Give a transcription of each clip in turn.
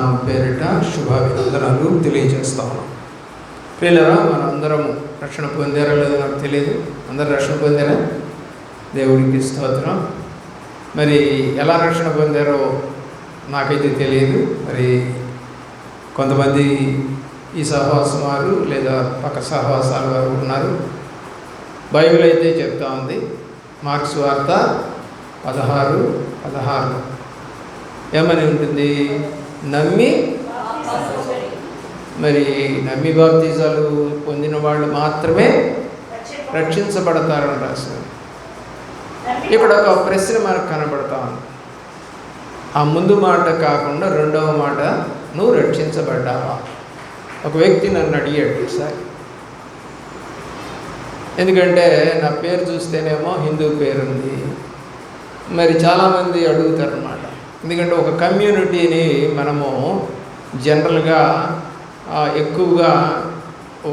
నామ పేరిట శుభాభినందనాలు తెలియజేస్తాము. ప్రియులారా, మనందరం రక్షణ పొందారో లేదో నాకు తెలియదు. అందరూ రక్షణ పొందారా? దేవుడికి స్తోత్రం. మరి ఎలా రక్షణ పొందారో నాకైతే తెలియదు. మరి కొంతమంది ఈ సహవాసం వారు లేదా పక్క సహవాసాల వారు ఉన్నారు. బైబిల్ అయితే చెప్తా ఉంది, మార్క్స్ వార్త 16:16 ఏమని ఉంటుంది? నమ్మి బాప్తిజాలు పొందిన వాళ్ళు మాత్రమే రక్షించబడతారని రాశారు. ఇక్కడ ఒక ప్రశ్న మనకు కనబడతా ఉంది. ఆ ముందు మాట కాకుండా రెండవ మాట, నువ్వు రక్షించబడ్డావా? ఒక వ్యక్తి నన్ను అడిగాడు సార్. ఎందుకంటే నా పేరు చూస్తేనేమో హిందూ పేరు ఉంది. మరి చాలామంది అడుగుతారు అన్నమాట. ఎందుకంటే ఒక కమ్యూనిటీని మనము జనరల్గా ఎక్కువగా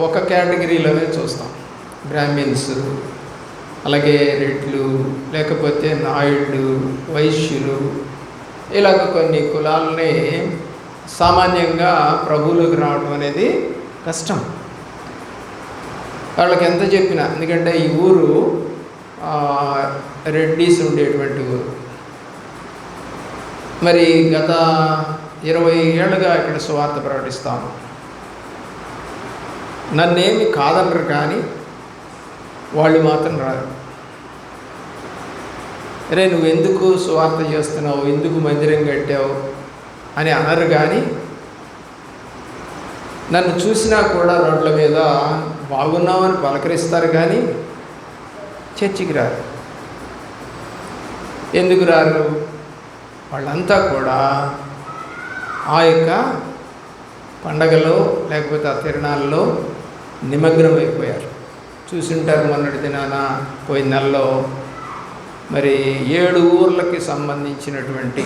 ఒక కేటగిరీలోనే చూస్తాం. బ్రాహ్మిన్స్, అలాగే రెడ్లు, లేకపోతే నాయుడు, వైశ్యులు, ఇలాగ కొన్ని కులాలని సామాన్యంగా ప్రభువులోకి రావడం అనేది కష్టం. వాళ్ళకి ఎంత చెప్పినా, ఎందుకంటే ఈ ఊరు రెడ్డీస్ ఉండేటువంటి ఊరు. మరి గత 20 ఏళ్ళుగా ఇక్కడ సువార్త ప్రకటిస్తాను. నన్నేమి కాదనరు, కానీ వాళ్ళు మాత్రం రారు. అరే నువ్వు ఎందుకు సువార్త చేస్తున్నావు, ఎందుకు మందిరం కట్టావు అని అనరు. కానీ నన్ను చూసినా కూడా రోడ్ల మీద బాగున్నామని పలకరిస్తారు, కానీ చర్చికి రారు. ఎందుకు రారు? వాళ్ళంతా కూడా ఆ యొక్క పండగలో లేకపోతే ఆ తిరణాల్లో నిమగ్నం అయిపోయారు. చూసింటారు, మొన్నటి దినాన పోయిన నెలలో మరి 7 ఊర్లకి సంబంధించినటువంటి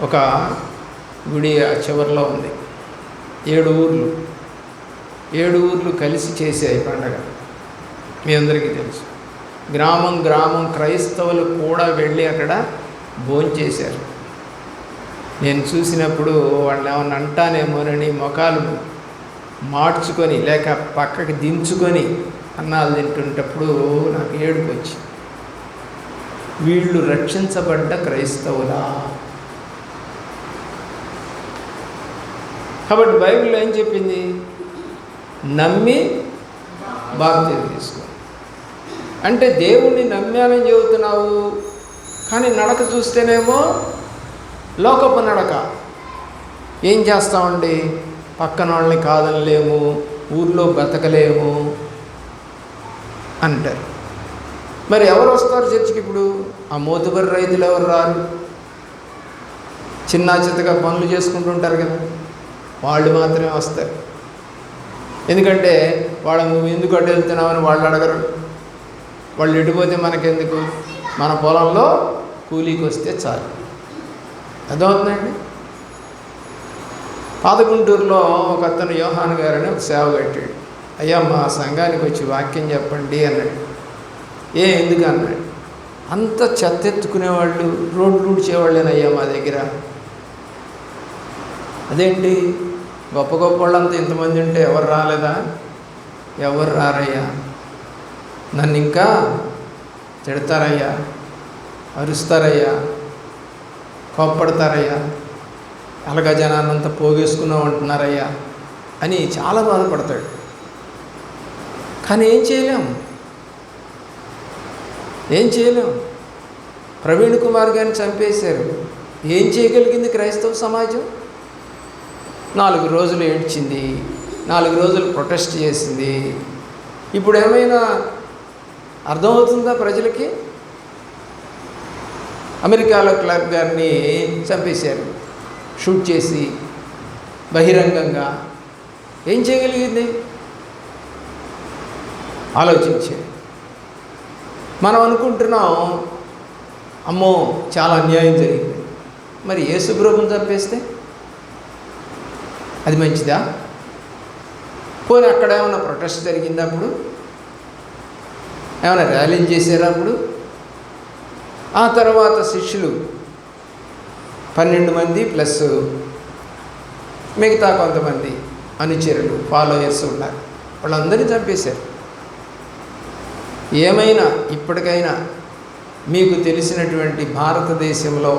ఒక గుడి ఆ చివరిలో ఉంది. 7 ఊర్లు కలిసి చేసాయి పండగ. మీ అందరికీ తెలుసు. గ్రామం క్రైస్తవులు కూడా వెళ్ళి అక్కడ భోంచేశారు. నేను చూసినప్పుడు వాళ్ళని ఏమన్నా అంటానేమోనని ముఖాలు మార్చుకొని లేక పక్కకి దించుకొని అన్నాలు తింటుంటప్పుడు నాకు ఏడుపు వచ్చి, వీళ్ళు రక్షించబడ్డ క్రైస్తవులా? కాబట్టి బైబిల్లో ఏం చెప్పింది? నమ్మి బాప్తిజం తీసుకో. అంటే దేవుణ్ణి నమ్మాలని చెబుతున్నావు, కానీ నడక చూస్తేనేమో లోకపు నడక. ఏం చేస్తామండి? పక్కన వాళ్ళని కాదనలేము, ఊర్లో బ్రతకలేము అంటారు. మరి ఎవరు వస్తారు చర్చికి? ఇప్పుడు ఆ మోతుబరి రైతులు ఎవరు రారు? చిన్న చిత్తగా పనులు చేసుకుంటుంటారు కదా, వాళ్ళు మాత్రమే వస్తారు. ఎందుకంటే వాళ్ళని నువ్వు ఎందుకు అడ్డు వెళ్తున్నావని వాళ్ళు అడగరు. వాళ్ళు ఎటుపోతే మనకెందుకు? మన పొలంలో కూలీకి వస్తే చాలు. అర్థమవుతుందండి? పాదగుంటూరులో ఒక అతను యోహాన్ గారని ఒక సేవ కట్టాడు. అయ్యా మా సంఘానికి వచ్చి వాక్యం చెప్పండి అన్నాడు. ఎందుకు అన్నాడు? అంత చెత్త ఎత్తుకునేవాళ్ళు, రోడ్లు ఊడ్చేవాళ్ళేనయ్యా మా దగ్గర. అదేంటి, గొప్ప వాళ్ళంతా ఇంతమంది ఉంటే ఎవరు రాలేదా? ఎవరు రారయ్యా. నన్ను ఇంకా తిడతారయ్యా, అరుస్తారయ్యా, కోప్పడతారయ్యా, అలాగా జనాన్నంతా పోగేసుకున్నాం అంటున్నారయ్యా అని చాలా బాధపడతాడు. కానీ ఏం చేయలేం. ప్రవీణ్ కుమార్ గారిని చంపేశారు. ఏం చేయగలిగింది క్రైస్తవ సమాజం? 4 రోజులు ఏడ్చింది, 4 రోజులు ప్రొటెస్ట్ చేసింది. ఇప్పుడు ఏమైనా అర్థమవుతుందా ప్రజలకి? అమెరికాలో క్లర్క్ గారిని చంపేశారు, షూట్ చేసి బహిరంగంగా. ఏం చేయగలిగింది? ఆలోచించే. మనం అనుకుంటున్నాం అమ్మో చాలా అన్యాయం జరిగింది. మరి యేసు ప్రభువుని చంపేస్తే అది మంచిదా? పోనీ అక్కడ ఏమైనా ప్రొటెస్ట్ జరిగిందా? అప్పుడు ఏమైనా ర్యాలీలు చేశారా? అప్పుడు ఆ తర్వాత శిష్యులు 12 మంది ప్లస్ మిగతా కొంతమంది అనుచరులు ఫాలోయర్స్ ఉన్నారు. వాళ్ళందరినీ చంపేశారు. ఏమైనా ఇప్పటికైనా మీకు తెలిసినటువంటి భారతదేశంలో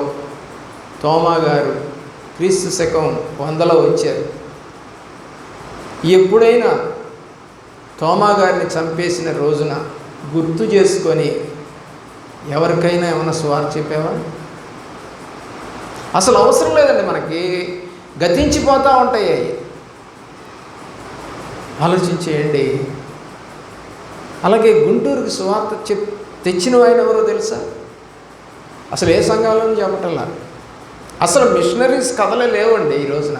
తోమా గారు క్రీస్తు శకం 100లో వచ్చారు. ఎప్పుడైనా తోమా గారిని చంపేసిన రోజున గుర్తు చేసుకొని ఎవరికైనా ఏమైనా సువార్త చెప్పావా? అసలు అవసరం లేదండి. మనకి గతించిపోతూ ఉంటాయి. ఆలోచించేయండి. అలాగే గుంటూరుకి సువార్త తెచ్చిన ఆయన ఎవరో తెలుసా? అసలు ఏ సంఘాలను చెప్పటంలా. అసలు మిషనరీస్ కథలే లేవండి ఈ రోజున.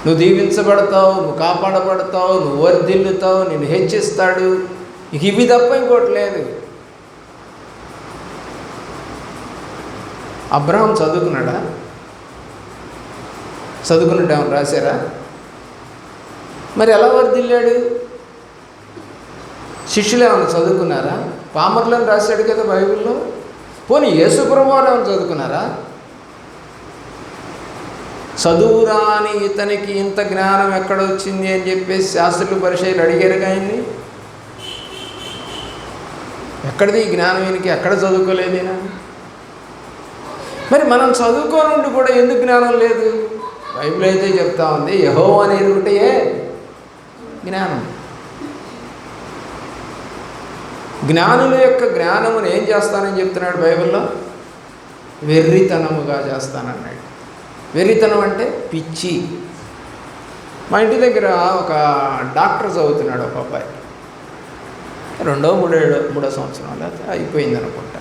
నువ్వు దీవించబడతావు, నువ్వు కాపాడబడతావు, నువ్వు వర్ధిల్లుతావు, నిన్ను హెచ్చిస్తాడు, ఇవి తప్ప ఇంకోటి లేదు. అబ్రహాం చదువుకున్నాడా? చదువుకున్నట్టు రాశారా? మరి ఎలా వర్ధిల్లాడు? శిష్యులు ఏమైనా చదువుకున్నారా? పామర్లను రాశాడు కదా బైబిల్లో. పోనీ యేసు ప్రభువారు ఏమైనా చదువుకున్నారా? చదువురాని ఇతనికి ఇంత జ్ఞానం ఎక్కడొచ్చింది అని చెప్పేసి శాస్త్రులు పరిచయాలు అడిగారు. కానీ ఎక్కడిది ఈ జ్ఞానం? ఈయనకి ఎక్కడ చదువుకోలేదేనా? మరి మనం చదువుకోనుండి కూడా ఎందుకు జ్ఞానం లేదు? బైబిల్ అయితే చెప్తా ఉంది, యెహోవా అని ఎరుగుటే జ్ఞానం. జ్ఞానుల యొక్క జ్ఞానమును ఏం చేస్తానని చెప్తున్నాడు బైబిల్లో? వెర్రితనముగా చేస్తానన్నాడు. వెర్రితనం అంటే పిచ్చి. మా ఇంటి దగ్గర ఒక డాక్టర్ చదువుతున్నాడు ఒక అబ్బాయి. 2వ 3వ సంవత్సరం అయిపోయింది అనుకుంటా.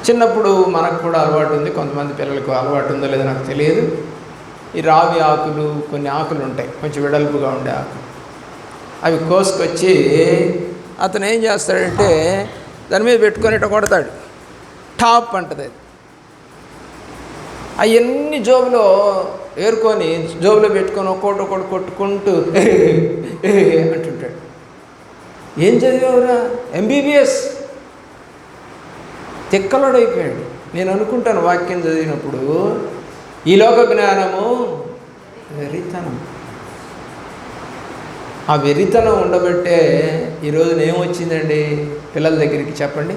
చిన్నప్పుడు మనకు కూడా అలవాటు ఉంది, కొంతమంది పిల్లలకు అలవాటు ఉందో లేదో నాకు తెలియదు. ఈ రావి ఆకులు, కొన్ని ఆకులు ఉంటాయి కొంచెం వెడల్పుగా ఉండే ఆకులు, అవి కోసుకొచ్చి అతను ఏం చేస్తాడంటే దాని మీద పెట్టుకొని ఇట్లా కొడతాడు. టాప్ అంటది. అవన్నీ జోబులో ఏరుకొని జోబులో పెట్టుకొని ఒక్కొక్కటి కొట్టుకుంటూ అంటుంటాడు. ఏం చదివావురా? MBBS. తిక్కలోడైపోయాడు. నేను అనుకుంటాను వాక్యం చదివినప్పుడు, ఈ లోక జ్ఞానము వెర్రితనం. ఆ వెర్రితనం ఉండబట్టే ఈరోజున ఏమొచ్చిందండి పిల్లల దగ్గరికి? చెప్పండి.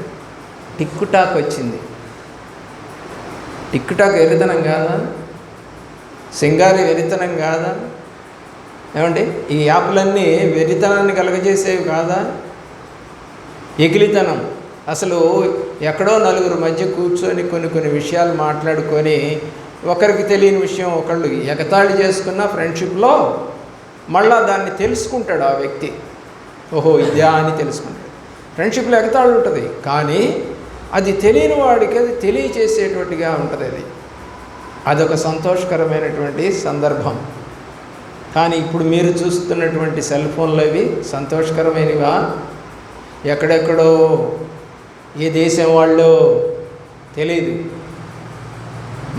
టిక్టాక్ వచ్చింది. టిక్టాక్ వెర్రితనం కాదా? సింగారి వెర్రితనం కాదా? ఏమండి, ఈ యాప్లన్నీ వెర్రితనాన్ని కలుగజేసేవి కాదా? ఎకిలితనం. అసలు ఎక్కడో నలుగురు మధ్య కూర్చొని కొన్ని విషయాలు మాట్లాడుకొని ఒకరికి తెలియని విషయం ఒకళ్ళు ఎగతాళి చేసుకున్న ఫ్రెండ్షిప్లో మళ్ళా దాన్ని తెలుసుకుంటాడు ఆ వ్యక్తి. ఓహో ఇదే అని తెలుసుకుంటాడు. ఫ్రెండ్షిప్లో ఎగతాళి ఉంటుంది, కానీ అది తెలియని వాడికి అది తెలియచేసేటువంటిగా ఉంటుంది. అదొక సంతోషకరమైనటువంటి సందర్భం. కానీ ఇప్పుడు మీరు చూస్తున్నటువంటి సెల్ ఫోన్లు అవి సంతోషకరమైనవా? ఎక్కడెక్కడో ఏ దేశం వాళ్ళో తెలియదు.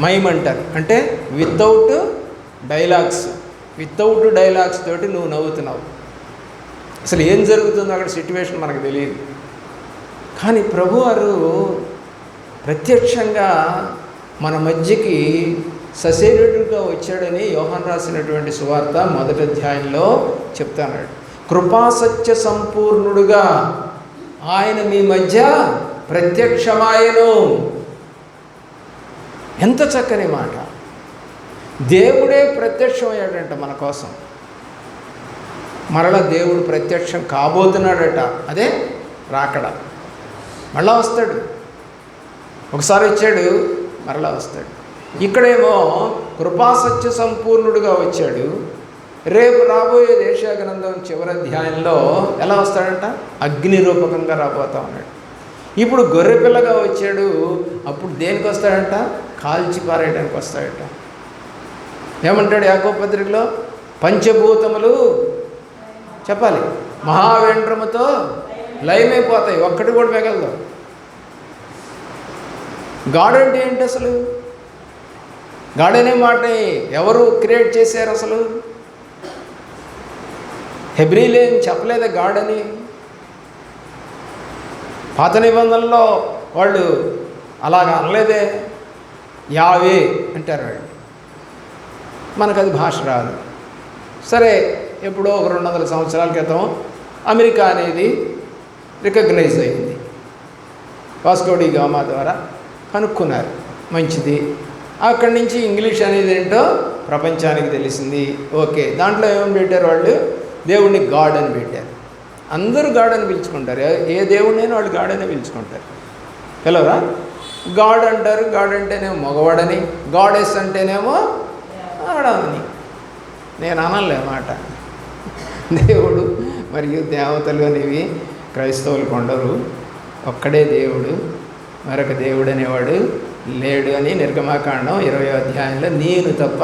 మైమ్ అంటారు, అంటే వితౌట్ డైలాగ్స్ తోటి నువ్వు నవ్వుతున్నావు. అసలు ఏం జరుగుతుందో అక్కడ సిట్యువేషన్ మనకు తెలియదు. కానీ ప్రభువారు ప్రత్యక్షంగా మన మధ్యకి సశరీరుడుగా వచ్చాడని యోహాను రాసినటువంటి సువార్త 1వ అధ్యాయంలో చెప్తాడు. కృపాసత్య సంపూర్ణుడుగా ఆయన మీ మధ్య ప్రత్యక్షమాయను. ఎంత చక్కని మాట! దేవుడే ప్రత్యక్షమయ్యాడంట మన కోసం. మరలా దేవుడు ప్రత్యక్షం కాబోతున్నాడట. అదే రాకడ. మళ్ళా వస్తాడు. ఒకసారి వచ్చాడు, మరలా వస్తాడు. ఇక్కడేమో కృపాసత్య సంపూర్ణుడుగా వచ్చాడు. రేపు రాబోయే యెషయా గ్రంథం చివరి అధ్యాయంలో ఎలా వస్తాడంట? అగ్ని రూపకంగా రాబోతా ఉన్నాడు. ఇప్పుడు గొర్రెపిల్లగా వచ్చాడు. అప్పుడు దేనికి వస్తాడంట? కాల్చి పారేయడానికి వస్తాడట. ఏమంటాడు యాకోబు పత్రికలో? పంచభూతములు చెప్పాలి మహావేంద్రముతో లయమైపోతాయి, ఒక్కటి కూడా మిగలదు. గాడ్ అంటే ఏంటి అసలు? గాడ్ అనే మాటని ఎవరు క్రియేట్ చేశారు అసలు? హెబ్రీలు ఏం చెప్పలేదా గాడ్ అని? పాత నిబంధనలో వాళ్ళు అలాగ అనలేదే. యావే అంటారు వాళ్ళు. మనకు అది భాష రాదు. సరే, ఎప్పుడో ఒక 200 సంవత్సరాల క్రితం అమెరికా అనేది రికగ్నైజ్ అయింది. వాస్కో డి గామా ద్వారా కనుక్కున్నారు, మంచిది. అక్కడి నుంచి ఇంగ్లీష్ అనేది ఏంటో ప్రపంచానికి తెలిసింది. ఓకే, దాంట్లో ఏమని పెట్టారు వాళ్ళు? దేవుడిని గాడ్ అని పెట్టారు. అందరూ గాడ్ అని పిలుచుకుంటారు. ఏ దేవుడినైనా వాళ్ళు గాడ్ అనే పిలుచుకుంటారు. పిలవరా? గాడ్ అంటారు. గాడ్ అంటేనేమో మగవాడని, గాడెస్ అంటేనేమో ఆడని. నేను అనలే మాట. దేవుడు మరియు దేవతలు అనేవి క్రైస్తవులు కొండరు. ఒక్కడే దేవుడు, మరొక దేవుడు అనేవాడు లేడు అని నిర్గమాకాండం 20వ అధ్యాయంలో నేను తప్ప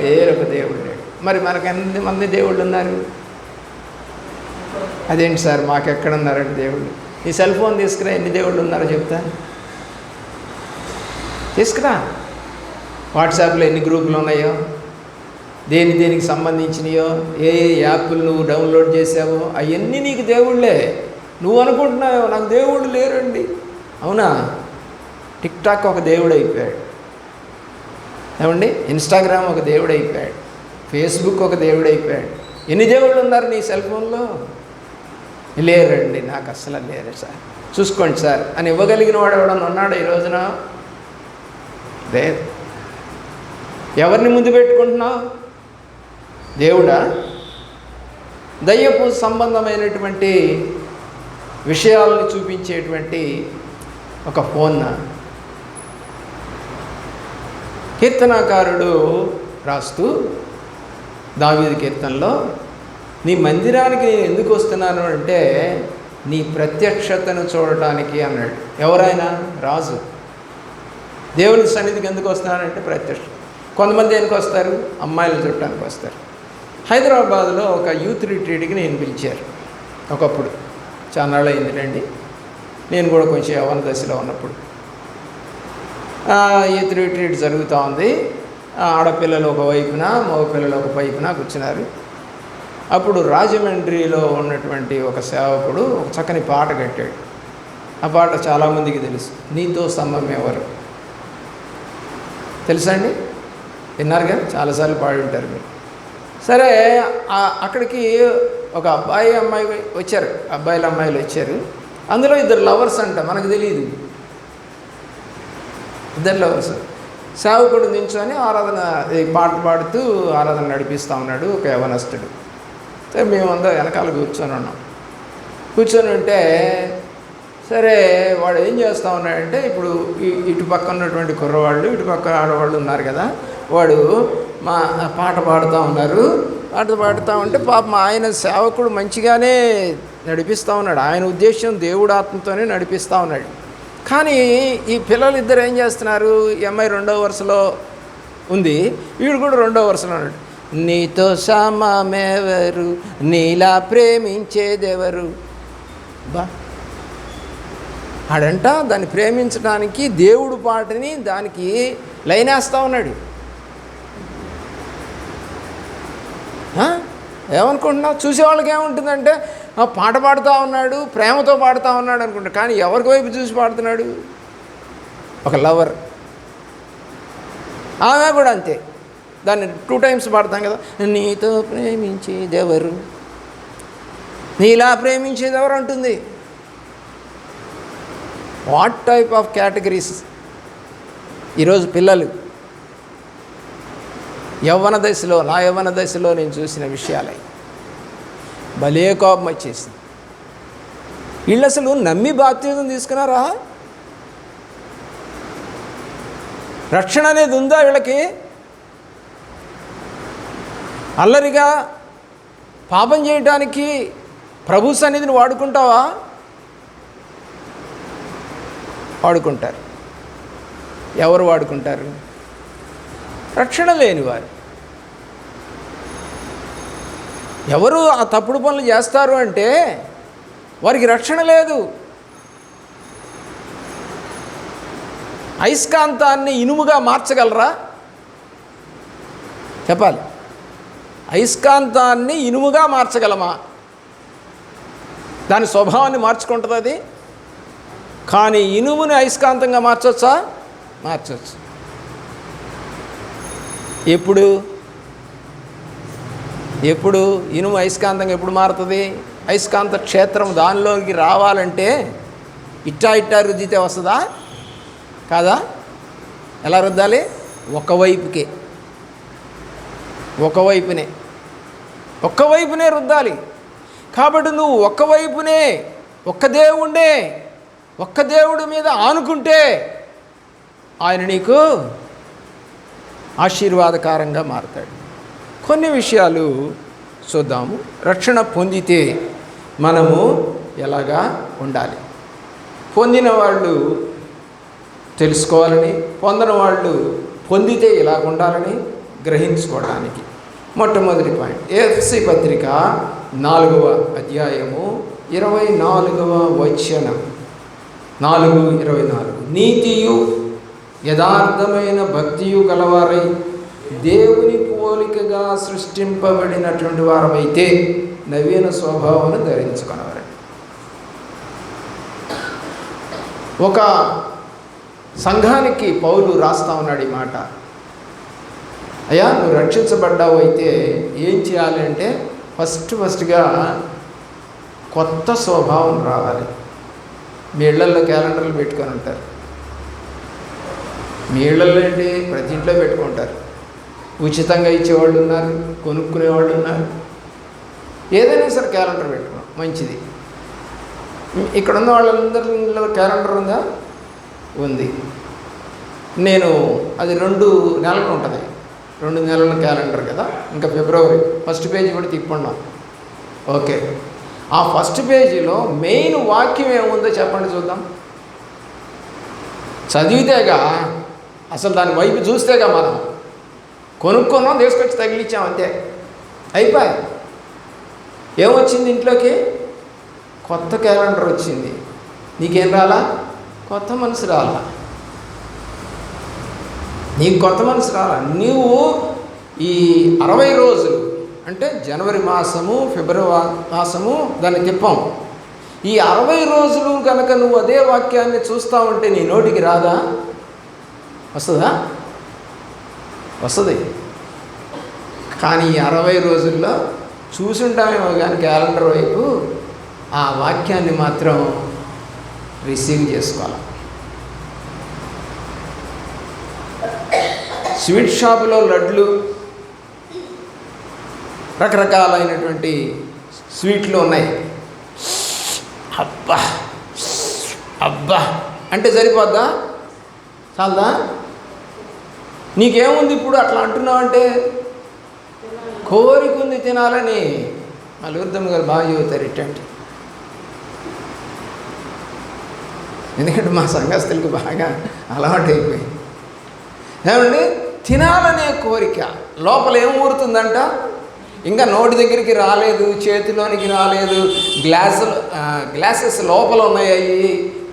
వేరొక దేవుడు లేడు. మరి మనకు ఎంతమంది దేవుళ్ళు ఉన్నారు? అదేంటి సార్ మాకెక్కడున్నారంటే దేవుళ్ళు? ఈ సెల్ ఫోన్ తీసుకురా, ఎన్ని దేవుళ్ళు ఉన్నారో చెప్తా. తీసుకురా. వాట్సాప్లో ఎన్ని గ్రూపులు ఉన్నాయో, దేనికి సంబంధించినయో, ఏ యాప్లు నువ్వు డౌన్లోడ్ చేసావో అవన్నీ నీకు దేవుళ్ళే. నువ్వు అనుకుంటున్నావు నాకు దేవుళ్ళు లేరండి. అవునా? టిక్టాక్ ఒక దేవుడు అయిపోయాడు. ఏమండి? ఇన్స్టాగ్రామ్ ఒక దేవుడు అయిపోయాడు. ఫేస్బుక్ ఒక దేవుడు అయిపోయాడు. ఎన్ని దేవుళ్ళు ఉన్నారు నీ సెల్ ఫోన్లో? లేరండి, నాకు అస్సలు లేరు సార్, చూసుకోండి సార్ అని ఇవ్వగలిగిన వాడు ఎవడన్నా ఉన్నాడు ఈ రోజున? లేదు. ఎవరిని ముందు పెట్టుకుంటున్నావు? దేవుడా? దయ్యపు సంబంధమైనటువంటి విషయాలను చూపించేటువంటి ఒక ఫోన్. కీర్తనాకారుడు రాస్తూ దావీదు కీర్తనలో, నీ మందిరానికి నేను ఎందుకు వస్తున్నాను అంటే నీ ప్రత్యక్షతను చూడటానికి అన్నాడు. ఎవరైనా? రాజు. దేవుని సన్నిధికి ఎందుకు వస్తున్నానంటే ప్రత్యక్ష. కొంతమంది ఎందుకు వస్తారు? అమ్మాయిలు చుట్టానికి వస్తారు. హైదరాబాద్లో ఒక యూత్ రిట్రీట్కి నేను పిలిచారు ఒకప్పుడు, చాలా అయిందిలేండి, నేను కూడా కొంచెం యవ్వన దశలో ఉన్నప్పుడు. యూత్ రిట్రీట్ జరుగుతూ ఉంది. ఆడపిల్లలు ఒక వైపున, మగపిల్లలు ఒక వైపున కూర్చున్నారు. అప్పుడు రాజమండ్రిలో ఉన్నటువంటి ఒక సేవకుడు ఒక చక్కని పాట కట్టాడు. ఆ పాట చాలామందికి తెలుసు. నీతో సమం ఎవరు? తెలుసా అండి? విన్నారుగా, చాలాసార్లు పాడి ఉంటారు మీరు. సరే, అక్కడికి ఒక అబ్బాయి అమ్మాయి వచ్చారు, అబ్బాయిలు అమ్మాయిలు వచ్చారు. అందులో 2 లవర్స్ అంట, మనకు తెలియదు. 2 లవర్స్. సేవకుడు నించొని ఆరాధన పాట పాడుతూ ఆరాధన నడిపిస్తూ ఉన్నాడు ఒక యవనస్తుడు. సరే, మేమంతా వెనకాల కూర్చొని ఉన్నాం. కూర్చొని ఉంటే సరే, వాడు ఏం చేస్తూ ఉన్నాడంటే, ఇప్పుడు ఇటు పక్క ఉన్నటువంటి కుర్రవాళ్ళు, ఇటు పక్క ఆడవాళ్ళు ఉన్నారు కదా, వాడు మా పాట పాడుతూ ఉన్నారు. పాట పాడుతూ ఉంటే పాపం ఆయన సేవకుడు మంచిగానే నడిపిస్తూ ఉన్నాడు. ఆయన ఉద్దేశం దేవుడు ఆత్మతోనే నడిపిస్తూ ఉన్నాడు. కానీ ఈ పిల్లలు ఇద్దరు ఏం చేస్తున్నారు? ఈ అమ్మాయి 2వ వరుసలో ఉంది, వీడు కూడా 2వ వరుసలో ఉన్నాడు. నీతో సమమెవరు, నీలా ప్రేమించేదెవరు? బా, ఆడంట దాన్ని ప్రేమించడానికి దేవుడు పాటని దానికి లైన్ వేస్తూ ఉన్నాడు. ఏమనుకుంటున్నావు? చూసేవాళ్ళకి ఏముంటుందంటే పాట పాడుతూ ఉన్నాడు, ప్రేమతో పాడుతూ ఉన్నాడు అనుకుంటాడు. కానీ ఎవరికి వైపు చూసి పాడుతున్నాడు? ఒక లవర్. ఆమె కూడా అంతే, దాన్ని 2 టైమ్స్ పాడతాం కదా. నీతో ప్రేమించేదెవరు, నీలా ప్రేమించేదెవరు అంటుంది. వాట్ టైప్ ఆఫ్ కేటగిరీస్ ఈరోజు పిల్లలు యవ్వన దశలో, నా యవ్వన దశలో నేను చూసిన విషయాలై భలే కోపం వచ్చేసింది. వీళ్ళు అసలు నమ్మి బాప్తిజం తీసుకున్నారా? రక్షణ అనేది ఉందా వీళ్ళకి? అల్లరిగా పాపం చేయడానికి ప్రభు సన్నిధిని వాడుకుంటావా? వాడుకుంటారు. ఎవరు వాడుకుంటారు? రక్షణ లేనివారు. ఎవరు ఆ తప్పుడు పనులు చేస్తారు అంటే వారికి రక్షణ లేదు. అయస్కాంతాన్ని ఇనుముగా మార్చగలరా? చెప్పాలి. అయస్కాంతాన్ని ఇనుముగా మార్చగలమా? దాని స్వభావాన్ని మార్చుకుంటుంది అది? కానీ ఇనుముని అయస్కాంతంగా మార్చొచ్చా? మార్చొచ్చు. ఎప్పుడు ఇనుము అయస్కాంతంగా ఎప్పుడు మారుతుంది? అయస్కాంత క్షేత్రం దానిలోకి రావాలంటే ఇట్టా రుద్దితే వస్తుందా? కాదా? ఎలా రుద్దాలి? ఒక్కవైపునే రుద్దాలి. కాబట్టి నువ్వు ఒక్క దేవుడి మీద ఆనుకుంటే ఆయన నీకు ఆశీర్వాదకరంగా మారుతాడు. కొన్ని విషయాలు చూద్దాము. రక్షణ పొందితే మనము ఎలాగా ఉండాలి, పొందిన వాళ్ళు తెలుసుకోవాలని, పొందని వాళ్ళు పొందితే ఇలాగ ఉండాలని గ్రహించుకోవడానికి మొట్టమొదటి పాయింట్ ఎఫ్ఎస్సి పత్రిక 4వ అధ్యాయము 24వ వచనం. 4:24 నీతియు యథార్థమైన భక్తియు గలవారై దేవుని పోలికగా సృష్టింపబడినటువంటి వారమైతే నవీన స్వభావాన్ని ధరించుకునేవారండి. ఒక సంఘానికి పౌలు రాస్తా ఉన్నాడు ఈ మాట. అయ్యా, నువ్వు రక్షించబడ్డావు అయితే ఏం చేయాలి అంటే ఫస్ట్గా కొత్త స్వభావం రావాలి. మీ ఇళ్లల్లో క్యాలెండర్లు పెట్టుకొని ఉంటారు. మీ ఇళ్లల్లో ఏంటి? ప్రతి ఇంట్లో పెట్టుకుంటారు. ఉచితంగా ఇచ్చేవాళ్ళు ఉన్నారు, కొనుక్కునేవాళ్ళు ఉన్నారు. ఏదైనా సరే క్యాలెండర్ పెట్టుకున్నాం, మంచిది. ఇక్కడ ఉన్న వాళ్ళందరిలో క్యాలెండర్ ఉందా? ఉంది. నేను అది 2 నెలలు ఉంటుంది, 2 నెలల క్యాలెండర్ కదా. ఇంకా ఫిబ్రవరి ఫస్ట్ పేజీ కూడా తిప్పుకున్నాం. ఓకే, ఆ ఫస్ట్ పేజీలో మెయిన్ వాక్యం ఏముందో చెప్పండి చూద్దాం. చదివితేగా, అసలు దాని వైపు చూస్తేగా మనం కొనుక్కున్నాం, తీసుకొచ్చి తగిలిచ్చాం, అంతే అయిపోయి. ఏమొచ్చింది ఇంట్లోకి? కొత్త క్యాలెండర్ వచ్చింది. నీకేం రాలా? కొత్త మనసు రాలా. నీకు కొత్త మనసు రాలా. నీవు ఈ 60 రోజులు అంటే జనవరి మాసము, ఫిబ్రవరి మాసము దాన్ని తిప్పాం. ఈ 60 రోజులు కనుక నువ్వు అదే వాక్యాన్ని చూస్తూ ఉంటే నీ నోటికి రాదా? వస్తుందా? వస్తుంది. కానీ ఈ 60 రోజుల్లో చూసుంటామేమో కానీ క్యాలెండర్ వైపు ఆ వాక్యాన్ని మాత్రం రిసీవ్ చేసుకోవాలి. స్వీట్ షాపులో లడ్లు, రకరకాలైనటువంటి స్వీట్లు ఉన్నాయి. అబ్బా అబ్బా అంటే సరిపోద్దా? చాలదా? నీకేముంది ఇప్పుడు అట్లా అంటున్నావు అంటే? కోరిక ఉంది తినాలని. అలుగుద్దమ్మ గారు బాగా చెబుతారు ఇట్టంటే. ఎందుకంటే మా సంఘస్థులకు బాగా అలవాటు అయిపోయింది. ఏమండి, తినాలనే కోరిక లోపల ఏం ఊరుతుందంట? ఇంకా నోటి దగ్గరికి రాలేదు, చేతిలోనికి రాలేదు, గ్లాసెస్ లోపల ఉన్నాయి.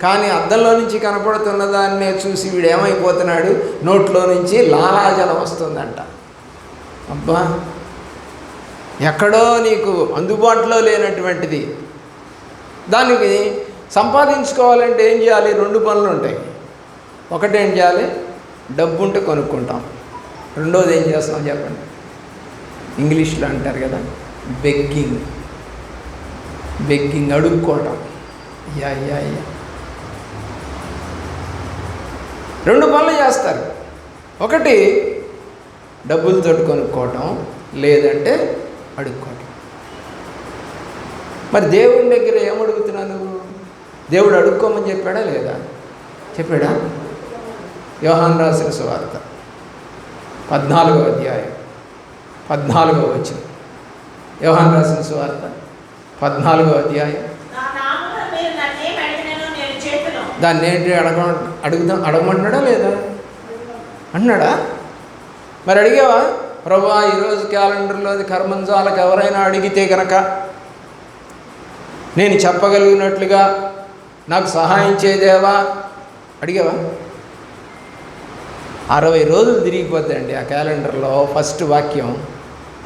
కానీ అద్దంలో నుంచి కనపడుతున్న దాన్నే చూసి వీడు ఏమైపోతున్నాడు? నోట్లో నుంచి లాలాజలం వస్తుందంట. అబ్బా, ఎక్కడో నీకు అందుబాటులో లేనటువంటిది. దానికి సంపాదించుకోవాలంటే ఏం చేయాలి? 2 పనులు ఉంటాయి. ఒకటి ఏం చేయాలి? డబ్బు ఉంటే కొనుక్కుంటాం. రెండోది ఏం చేస్తాం చెప్పండి? ఇంగ్లీష్లో అంటారు కదా, బెగ్గింగ్, అడుక్కోవటం. యా 2 పనులు చేస్తారు. ఒకటి డబ్బులతో కొనుక్కోవటం, లేదంటే అడుక్కోవటం. మరి దేవుడి దగ్గర ఏమడుగుతున్నావు నువ్వు? దేవుడు అడుక్కోమని చెప్పాడా లేదా? చెప్పాడా? యోహాను రాసిన సువార్త 14వ అధ్యాయం 14వ వచనం. యోహాను రాసిన సువార్త 14వ అధ్యాయం. దాన్ని ఏంటి అడగమంటున్నాడా లేదా? అన్నాడా? మరి అడిగావా? ప్రభువా, ఈరోజు క్యాలెండర్లోది కర్మంజాలకు ఎవరైనా అడిగితే కనుక నేను చెప్పగలిగినట్లుగా నాకు సహాయం చేయదేవా? అడిగావా? 60 రోజులు తిరిగిపోతాయండి ఆ క్యాలెండర్లో. ఫస్ట్ వాక్యం,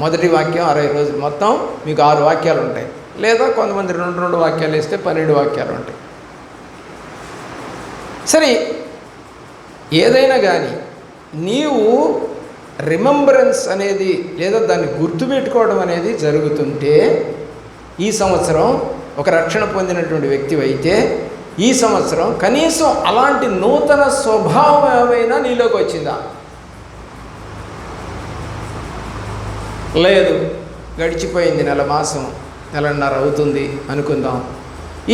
మొదటి వాక్యం 60 రోజులు. మొత్తం మీకు 6 వాక్యాలు ఉంటాయి. లేదా కొంతమంది 2 వాక్యాలు వేస్తే 12 వాక్యాలు ఉంటాయి. సరే, ఏదైనా కానీ నీవు రిమెంబరెన్స్ అనేది లేదా దాన్ని గుర్తుపెట్టుకోవడం అనేది జరుగుతుంటే, ఈ సంవత్సరం ఒక రక్షణ పొందినటువంటి వ్యక్తి అయితే ఈ సంవత్సరం కనీసం అలాంటి నూతన స్వభావం ఏమైనా నీలోకి వచ్చిందా? లేదు, గడిచిపోయింది నెల మాసం, నెలన్నర అవుతుంది అనుకుందాం.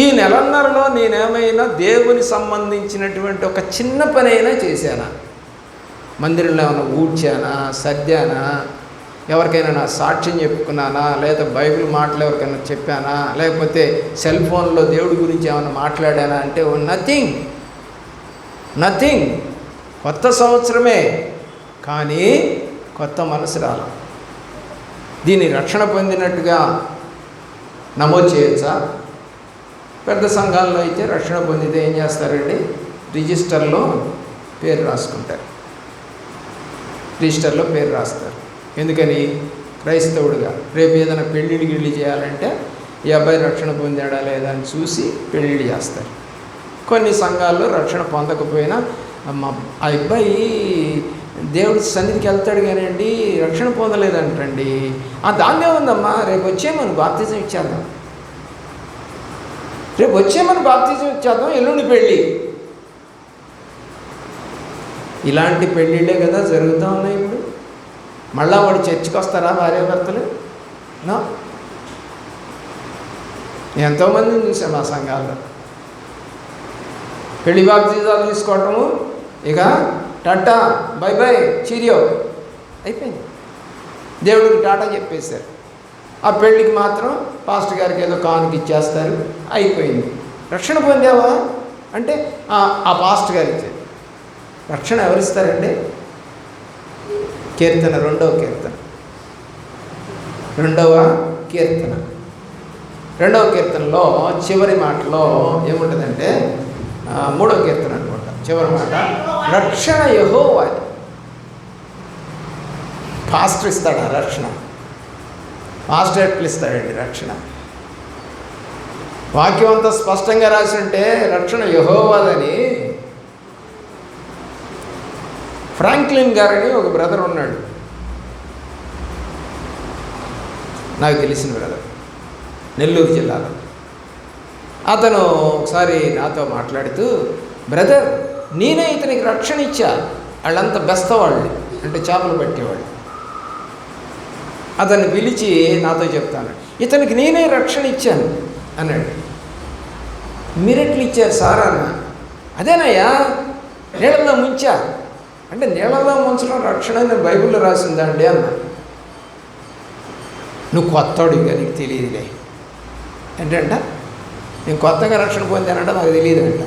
ఈ నెలన్నరలో నేనేమైనా దేవుని సంబంధించినటువంటి ఒక చిన్న పని అయినా చేశానా? మందిరంలో ఏమైనా ఊడ్చానా, సర్దానా, ఎవరికైనా నా సాక్ష్యం చెప్పుకున్నానా, లేదా బైబిల్ మాటలు ఎవరికైనా చెప్పానా, లేకపోతే సెల్ ఫోన్లో దేవుడి గురించి ఏమైనా మాట్లాడానా అంటే నథింగ్. కొత్త సంవత్సరమే కానీ కొత్త మనసు రాల. దీన్ని రక్షణ పొందినట్టుగా నమోదు చేయొచ్చా? పెద్ద సంఘాల్లో అయితే రక్షణ పొందితే ఏం చేస్తారండి, రిజిస్టర్లో పేరు రాసుకుంటారు. రిజిస్టర్లో పేరు రాస్తారు. ఎందుకని? క్రైస్తవుడిగా రేపు ఏదైనా పెళ్ళిళ్ళు చేయాలంటే ఈ అబ్బాయి రక్షణ పొందాడా లేదా అని చూసి పెళ్ళిళ్ళు చేస్తారు. కొన్ని సంఘాల్లో రక్షణ పొందకపోయినా ఆ అబ్బాయి దేవుడి సన్నిధికి వెళ్తాడు కానివ్వండి, రక్షణ పొందలేదంటండి, దాన్నే ఉందమ్మా, రేపు వచ్చేమని బాప్తిజం ఇచ్చేద్దాం, ఎల్లుండి పెళ్ళి. ఇలాంటి పెళ్ళిళ్ళే కదా జరుగుతూ ఉన్నాయి ఇప్పుడు. మళ్ళా వాడు చర్చికి వస్తారా భార్యాభర్తలు? నా ఎంతోమందిని చూసాను ఆ సంఘాల్లో. పెళ్లి బాప్తిజాలు తీసుకోవటము, ఇక టాటా బై బై చీరియో అయిపోయింది. దేవుడికి టాటా చెప్పేశారు. ఆ పెళ్ళికి మాత్రం పాస్టర్ గారికి ఏదో కానుక ఇచ్చేస్తారు, అయిపోయింది. రక్షణ పొందావా అంటే ఆ పాస్టర్ గారు ఇచ్చారు. రక్షణ ఎవరిస్తారండి? కీర్తన, రెండవ కీర్తనలో చివరి మాటలో ఏముంటుందంటే, 3వ కీర్తన అనుకుంటా, చివరి మాట, రక్షణ యెహోవాది. పాస్టర్ ఇస్తాడా రక్షణ? పాస్టర్ ఎట్లు ఇస్తాడండి రక్షణ? వాక్యం అంతా స్పష్టంగా రాసి ఉంటే రక్షణ యెహోవాదని. ఫ్రాంక్లిన్ గారని ఒక బ్రదర్ ఉన్నాడు, నాకు తెలిసిన బ్రదర్, నెల్లూరు జిల్లాలో. అతను ఒకసారి నాతో మాట్లాడుతూ, బ్రదర్ నేనే ఇతనికి రక్షణ ఇచ్చా, వాళ్ళంతా బెస్తవాళ్ళు, అంటే చేపలు పట్టేవాళ్ళు. అతన్ని పిలిచి నాతో చెప్తాను, ఇతనికి నేనే రక్షణ ఇచ్చాను అన్నాడు. మీరెట్లు ఇచ్చారు సార్ అన్న. అదేనయ్యా, నీళ్ళలో ముంచా. అంటే నీళ్ళలో ముంచడం రక్షణ అని బైబిల్లో రాసిందండి అన్న. నువ్వు కొత్తవాడిగా నీకు తెలియదులే ఏంటంట, నేను కొత్తగా రక్షణ పొందానంట, నాకు తెలియదంట.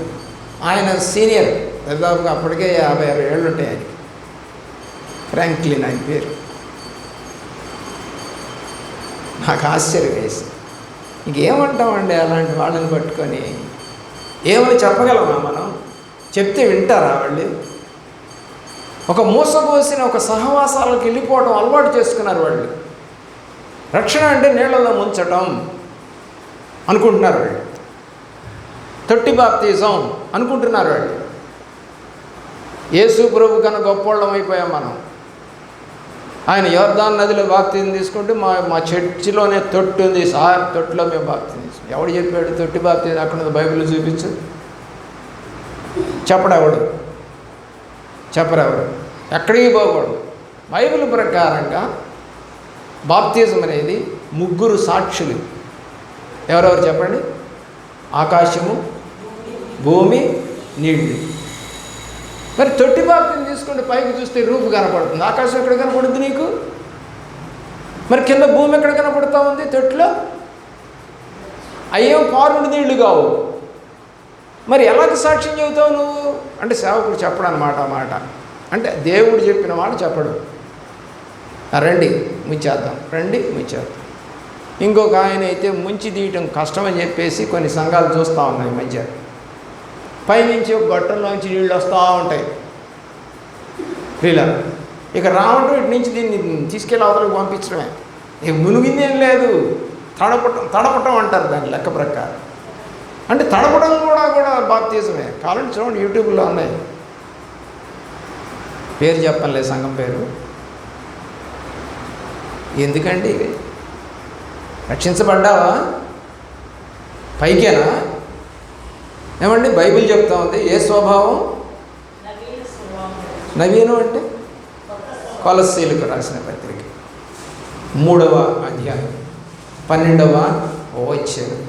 ఆయన సీనియర్, దాదాపుగా అప్పటికే 50-60 ఏళ్ళు ఉంటాయి ఆయనకి. ఫ్రాంక్లిన్ ఆయన పేరు. నాకు ఆశ్చర్యం వేసి, ఇంకేమంటామండి అలాంటి వాళ్ళని పట్టుకొని? ఏమని చెప్పగలమా మనం? చెప్తే వింటారా వాళ్ళు? ఒక మూసపోసిన ఒక సహవాసాలకు వెళ్ళిపోవడం అలవాటు చేసుకున్నారు వాళ్ళు. రక్షణ అంటే నీళ్ళలో ముంచటం అనుకుంటున్నారు వాళ్ళు. తొట్టి బాప్తిజం అనుకుంటున్నారు వాళ్ళు. యేసు ప్రభు కన్నా గొప్పోళ్ళం అయిపోయాం మనం. ఆయన యోర్దాన్ నదిలో బాప్తిజం తీసుకుంటే మా చర్చిలోనే తొట్టి ఉంది సార్, తొట్టిలో మేము బాప్తిజం తీసుకుంటాం. ఎవడు చెప్పాడు తొట్టి బాప్తిజం అక్కడ బైబిల్లో చూపించు? చెప్పడెవడు? ఎక్కడికి పోకూడదు. బైబిల్ ప్రకారంగా బాప్తిజం అనేది 3 సాక్షులు. ఎవరెవరు చెప్పండి? ఆకాశము, భూమి, నీళ్ళు. మరి తొట్టి బాప్తిజం తీసుకుంటే పైకి చూస్తే రూపు కనపడుతుంది. ఆకాశం ఎక్కడ కనపడుతుంది నీకు? మరి కింద భూమి ఎక్కడ కనపడుతూ ఉంది? తొట్టిలో అయ్యేం పారుడు నీళ్లు కావు. మరి ఎలాగ సాక్ష్యం చెబుతావు నువ్వు అంటే? సేవకుడు చెప్పడు అన్నమాట. ఆ మాట అంటే దేవుడు చెప్పిన మాట చెప్పడు. రండి ముంచేద్దాం. ఇంకొక ఆయన అయితే ముంచి తీయటం కష్టమని చెప్పేసి కొన్ని సంఘాలు చూస్తూ ఉన్నాయి మధ్య. పైనుంచి ఒక గొట్టంలోంచి నీళ్ళు వస్తూ ఉంటాయి. ఇలా ఇక రావడం ఇటు నుంచి దీన్ని తీసుకెళ్ళి అవతలకు పంపించడమే. ఇక మునిగిందేం లేదు, తడపటం అంటారు దాని లెక్క ప్రకారం. అంటే తడపడం కూడా బాప్తిజమే. కావాలంటే చూడండి, యూట్యూబ్లో ఉన్నాయి. పేరు చెప్పలే, సంఘం పేరు. ఎందుకండి ఇవి? రక్షించబడ్డావా? పైకేనా? ఏమండి బైబిల్ చెప్తా ఉంది ఏ స్వభావం? నవీనం అంటే కొలస్సీలకు రాసిన పత్రిక 3వ అధ్యాయం 12వ వచనం.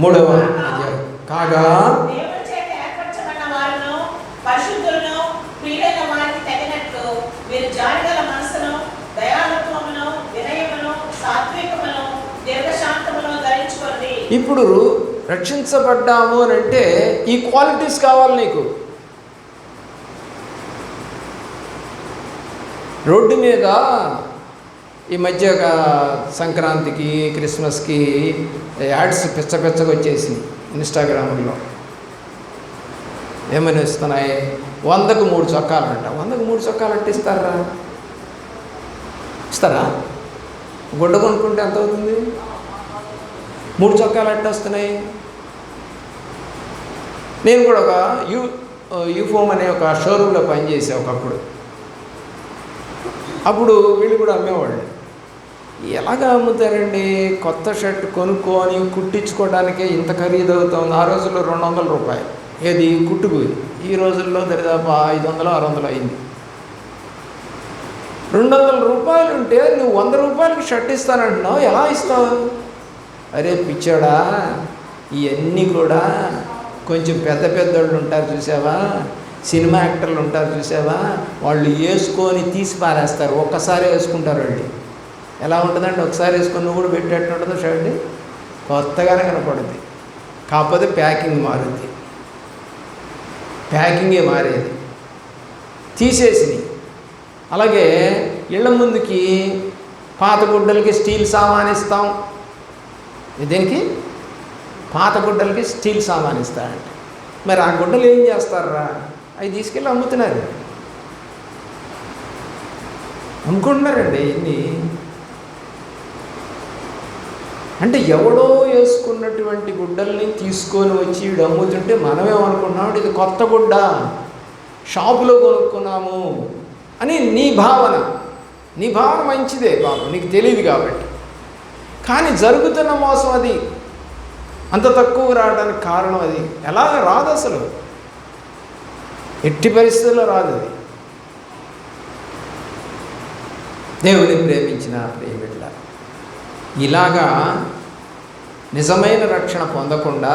3వ అధ్యాయం. కాగా ఇప్పుడు రక్షించబడ్డాము అని అంటే ఈ క్వాలిటీస్ కావాలి నీకు. రోడ్డు మీద ఈ మధ్య సంక్రాంతికి క్రిస్మస్కి యాడ్స్ పిచ్చగా వచ్చేసింది ఇన్స్టాగ్రామ్లో. ఏమని ఇస్తున్నాయి? 100కు 3 చొక్కాలంట. 100కు 3 చొక్కాలు అంటే ఇస్తారా? గుడ్డ కొనుక్కుంటే ఎంత అవుతుంది? 3 చొక్కాలు అట్ట వస్తున్నాయి. నేను కూడా ఒక యూఫోమ్ అనే ఒక షోరూంలో పనిచేసా ఒకప్పుడు. అప్పుడు వీళ్ళు కూడా అమ్మేవాళ్ళు. ఎలాగ అమ్ముతారండి? కొత్త షర్ట్ కొనుక్కొని కుట్టించుకోవడానికే ఇంత ఖరీదు అవుతుంది. ఆ రోజుల్లో 200 రూపాయలు ఏది కుట్టుకు. ఈ రోజుల్లో దరిదాపు 500 600 అయింది. 200 రూపాయలు ఉంటే నువ్వు 100 రూపాయలకి షర్ట్ ఇస్తానంటున్నావు. ఎలా ఇస్తావు? అరే పిచ్చాడా, ఇవన్నీ కూడా కొంచెం పెద్దోళ్ళు ఉంటారు చూసావా, సినిమా యాక్టర్లు ఉంటారు చూసావా, వాళ్ళు వేసుకొని తీసి పారేస్తారు. ఒక్కసారి వేసుకుంటారు వాళ్ళు. ఎలా ఉంటుందండి? ఒకసారి వేసుకొని నువ్వు కూడా పెట్టేట్టు ఉంటుందో షర్ట్, కొత్తగానే కనపడుద్ది. కాకపోతే ప్యాకింగ్ మారుద్ది. ప్యాకింగే మారేది, తీసేసినాయి. అలాగే ఇళ్ళ ముందుకి పాత గుడ్డలకి స్టీల్ సామాన్ ఇస్తాం. దేనికి? పాత గుడ్డలకి స్టీల్ సామాన్ ఇస్తారంట. మరి ఆ గుడ్డలు ఏం చేస్తారా? అవి తీసుకెళ్ళి అమ్ముతున్నారు, అమ్ముకుంటున్నారండి ఇన్ని. అంటే ఎవడో వేసుకున్నటువంటి గుడ్డల్ని తీసుకొని వచ్చి వీడు అమ్ముతుంటే మనమేమనుకుంటున్నాం, ఇది కొత్త గుడ్డ, షాపులో కొనుక్కున్నాము అని నీ భావన. నీ భావన మంచిదే బాబు, నీకు తెలియదు కాబట్టి. కానీ జరుగుతున్న మోసం అది. అంత తక్కువ రావడానికి కారణం అది. ఎలాగ రాదు అసలు, ఎట్టి పరిస్థితుల్లో రాదు అది. దేవుని ప్రేమించిన ప్రేమిట్ల ఇలాగా నిజమైన రక్షణ పొందకుండా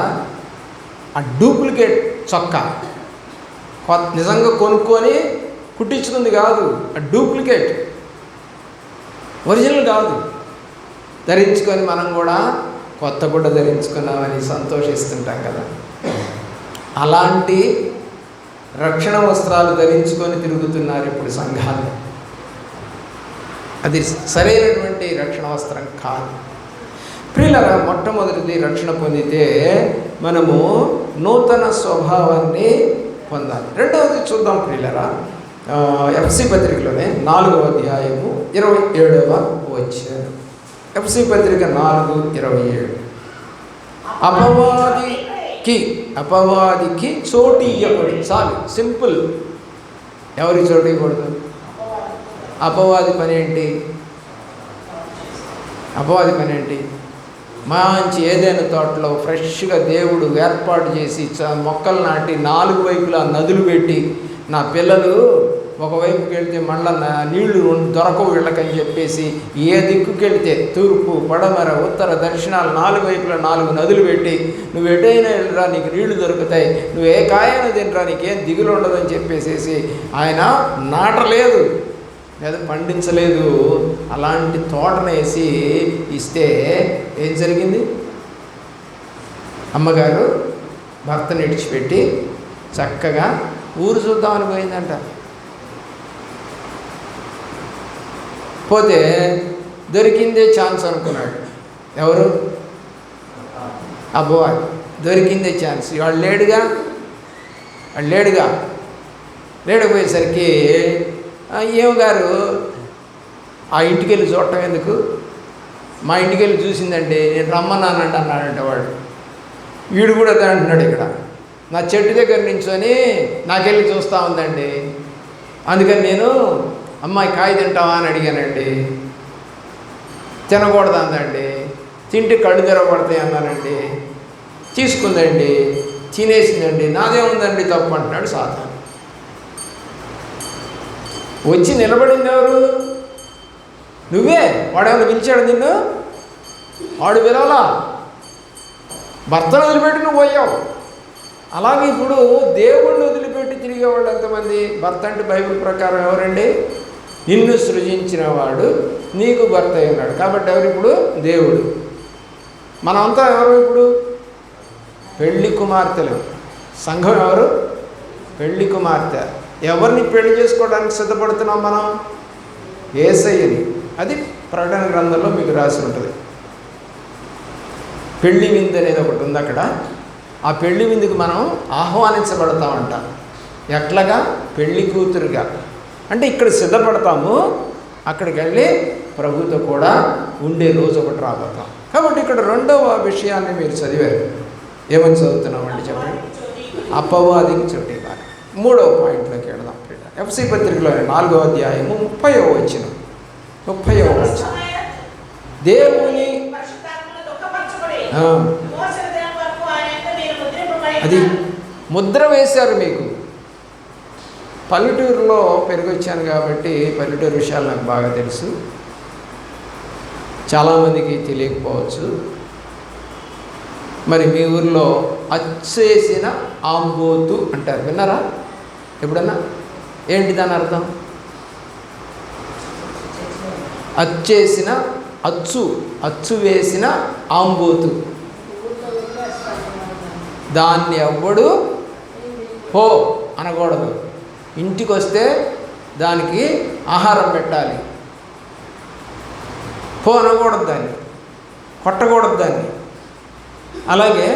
ఆ డూప్లికేట్ చొక్కా నిజంగా కొనుక్కొని కుట్టించుకుంది కాదు, ఆ డూప్లికేట్, ఒరిజినల్ కాదు ధరించుకొని మనం కూడా కొత్త గుడ్డ ధరించుకున్నామని సంతోషిస్తుంటాం కదా. అలాంటి రక్షణ వస్త్రాలు ధరించుకొని తిరుగుతున్నారు ఇప్పుడు సంఘాలు. అది సరైనటువంటి రక్షణ వస్త్రం కాదు. ప్రియులారా, మొట్టమొదటిది రక్షణ పొందితే మనము నూతన స్వభావాన్ని పొందాలి. రెండవది చూద్దాం ప్రియులారా, ఎఫ్సి పత్రికలోనే 4వ అధ్యాయము 27వ వచనం. ఎఫ్సి పత్రిక 4:27. అపవాదికి చోటు ఇవ్వకూడదు. చాలు, సింపుల్. ఎవరికి చోటు ఇవ్వకూడదు? అపవాది పని ఏంటి? అపవాది పని ఏంటి? మంచి ఏదైనా తోటలో ఫ్రెష్గా దేవుడు ఏర్పాటు చేసి మొక్కలు నాటి 4 వైపులా నదులు పెట్టి, నా పిల్లలు ఒకవైపుకి వెళ్తే మళ్ళీ నీళ్లు దొరకవు వీళ్ళకని చెప్పేసి ఏ దిక్కుకి వెళ్తే తూర్పు పడమర ఉత్తర దక్షిణాలు 4 వైపులా 4 నదులు పెట్టి, నువ్వు ఎటైనా వెళ్ళరా నీకు నీళ్లు దొరుకుతాయి, నువ్వు ఏ కాయన తినరా నీకేం దిగులు ఉండదని చెప్పేసేసి ఆయన నాటలేదు లేదా పండించలేదు. అలాంటి తోటనేసి ఇస్తే ఏం జరిగింది? అమ్మగారు భర్తను విడిచిపెట్టి చక్కగా ఊరు చూద్దామని పోయిందంట. పోతే దొరికిందే ఛాన్స్ అనుకున్నాడు. ఎవరు? అబ్బో, దొరికిందే ఛాన్స్. వాడు లేడకపోయేసరికి ఏమగారు ఆ ఇంటికి వెళ్ళి చూడటం ఎందుకు, మా ఇంటికి వెళ్ళి చూసిందంటే నేను రమ్మన్నానంట అన్నాడంట వాడు. వీడు కూడా అదే అంటున్నాడు ఇక్కడ. నా చెట్టు దగ్గర నించొని నాకెళ్ళి చూస్తూ ఉందండి, అందుకని నేను అమ్మాయి కాయ తింటావా అని అడిగానండి. తినకూడదు అందండి. తింటే కళ్ళు తెరవబడతాయి అన్నానండి. తీసుకుందండి, తినేసిందండి. నాదేముందండి తప్పు అంటున్నాడు సాతాను. వచ్చి నిలబడింది ఎవరు? నువ్వే. వాడేమైనా పిలిచాడు నిన్ను? వాడు పిలవాలా? భర్తను వదిలిపెట్టి నువ్వు పోయావు. అలాగే ఇప్పుడు దేవుణ్ణి వదిలిపెట్టి తిరిగేవాళ్ళు ఎంతమంది? భర్త అంటే బైబిల్ ప్రకారం ఎవరండి? నిన్ను సృజించిన వాడు నీకు భర్త అయి ఉన్నాడు. కాబట్టి ఎవరు ఇప్పుడు? దేవుడు. మనమంతా ఎవరు ఇప్పుడు? పెళ్లి కుమార్తెలు. సంఘం ఎవరు? పెళ్లి కుమార్తె. ఎవరిని పెళ్లి చేసుకోవడానికి సిద్ధపడుతున్నాం మనం? యేసయ్యని. అది ప్రకటన గ్రంథంలో మీకు రాసి ఉంటుంది. పెళ్లి విందు అనేది ఒకటి ఉంది అక్కడ. ఆ పెళ్లి విందుకు మనం ఆహ్వానించబడతామంట. ఎట్లాగా? పెళ్లి కూతురుగా. అంటే ఇక్కడ సిద్ధపడతాము, అక్కడికి వెళ్ళి ప్రభుతో కూడా ఉండే రోజు ఒకటి రాబోతాం. కాబట్టి ఇక్కడ రెండవ విషయాన్ని మీరు చదివారు. ఏమని చదువుతున్నామండి చెప్పండి? అపవాదికి చోటు ఇవ్వాలి. మూడవ పాయింట్లోకి వెళదాం. ఎఫ్సి పత్రికలో 4వ అధ్యాయము 30వ వచనం. 30వ వచనం. దేవుని అది ముద్ర వేశారు మీకు. పల్లెటూరులో పెరిగొచ్చాను కాబట్టి పల్లెటూరు విషయాలు నాకు బాగా తెలుసు. చాలామందికి తెలియకపోవచ్చు. మరి మీ ఊర్లో అచ్చేసిన ఆంబోతు అంటారు, విన్నారా ఎప్పుడన్నా? ఏంటి దాని అర్థం? అచ్చేసిన, అచ్చు వేసిన ఆంబోతు. దాన్ని ఎవ్వడు హో అనకూడదు. ఇంటికి వస్తే దానికి ఆహారం పెట్టాలి. హో అనకూడదు, దాన్ని కొట్టకూడదు దాన్ని. అలాగే